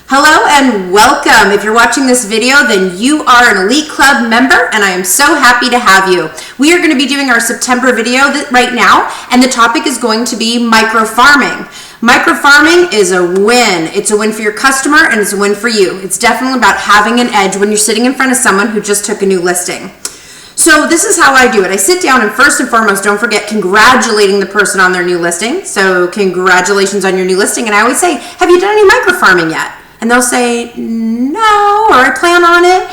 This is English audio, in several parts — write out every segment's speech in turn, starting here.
Hello and welcome. If you're watching this video, then you are an Elite Club member, and I am so happy to have you. We are going to be doing our September video right now, and the topic is going to be micro farming. Micro farming is a win. It's a win for your customer, and it's a win for you. It's definitely about having an edge when you're sitting in front of someone who just took a new listing. So this is how I do it. I sit down and first and foremost, don't forget congratulating the person on their new listing. So congratulations on your new listing. And I always say, have you done any micro farming yet? And they'll say, no, or I plan on it.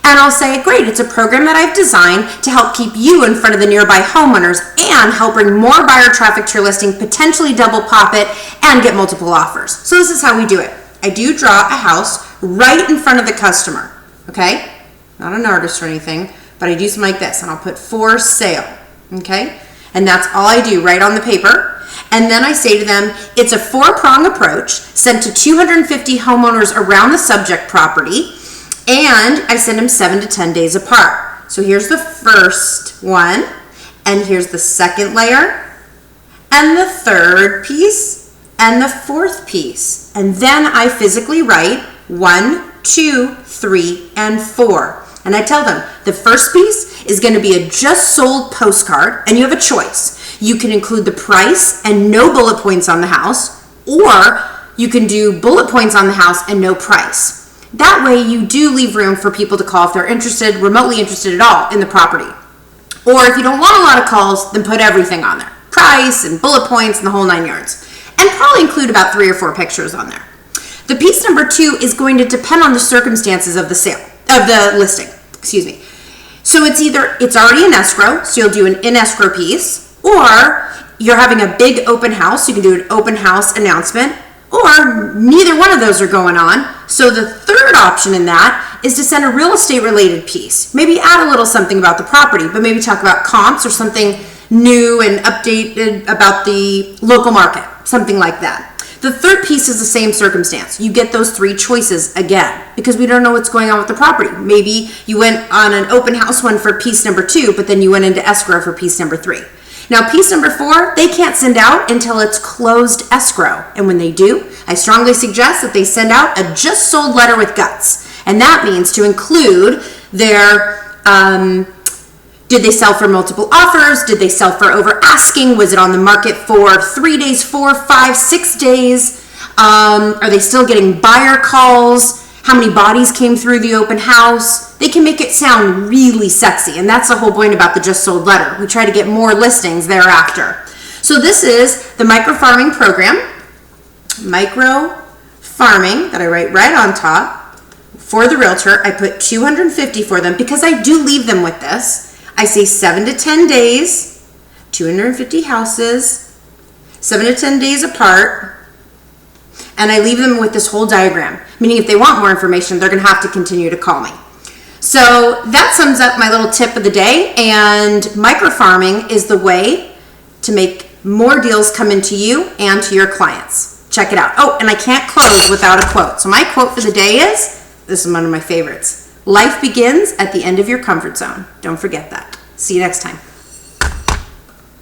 And I'll say, great, it's a program that I've designed to help keep you in front of the nearby homeowners and help bring more buyer traffic to your listing, potentially double pop it, and get multiple offers. So this is how we do it. I do draw a house right in front of the customer, okay? Not an artist or anything, but I do something like this, and I'll put for sale, okay? And that's all I do right on the paper. And then I say to them, it's a 4-prong approach sent to 250 homeowners around the subject property, and I send them 7 to 10 days apart. So here's the first one, and here's the second layer, and the third piece, and the fourth piece. And then I physically write 1, 2, 3, and 4. And I tell them the first piece is going to be a just sold postcard, and you have a choice. You can include the price and no bullet points on the house, or you can do bullet points on the house and no price. That way you do leave room for people to call if they're interested, remotely interested at all in the property. Or if you don't want a lot of calls, then put everything on there. Price and bullet points and the whole 9 yards. And probably include about 3 or 4 pictures on there. The piece number 2 is going to depend on the circumstances of the sale, of the listing, excuse me. So it's already in escrow, so you'll do an in escrow piece, or you're having a big open house, you can do an open house announcement, or neither one of those are going on. So the third option in that is to send a real estate related piece. Maybe add a little something about the property, but maybe talk about comps or something new and updated about the local market, something like that. The third piece is the same circumstance. You get those 3 choices again because we don't know what's going on with the property. Maybe you went on an open house one for piece number 2, but then you went into escrow for piece number 3. Now piece number 4, they can't send out until it's closed escrow. And when they do, I strongly suggest that they send out a just sold letter with guts. And that means to include their, did they sell for multiple offers? Did they sell for over asking? Was it on the market for 3 days, 4, 5, 6 days? Are they still getting buyer calls? How many bodies came through the open house? They can make it sound really sexy, and that's the whole point about the just sold letter. We try to get more listings thereafter. So this is the micro farming program, micro farming, that I write right on top. For the realtor, I put 250 for them because I do leave them with this. I say 7 to 10 days, 250 houses, 7 to 10 days apart, and I leave them with this whole diagram, meaning if they want more information, they're going to have to continue to call me. So that sums up my little tip of the day, and micro farming is the way to make more deals come into you and to your clients. Check it out. Oh, and I can't close without a quote. So my quote for the day is, this is one of my favorites: life begins at the end of your comfort zone. Don't forget that. See you next time.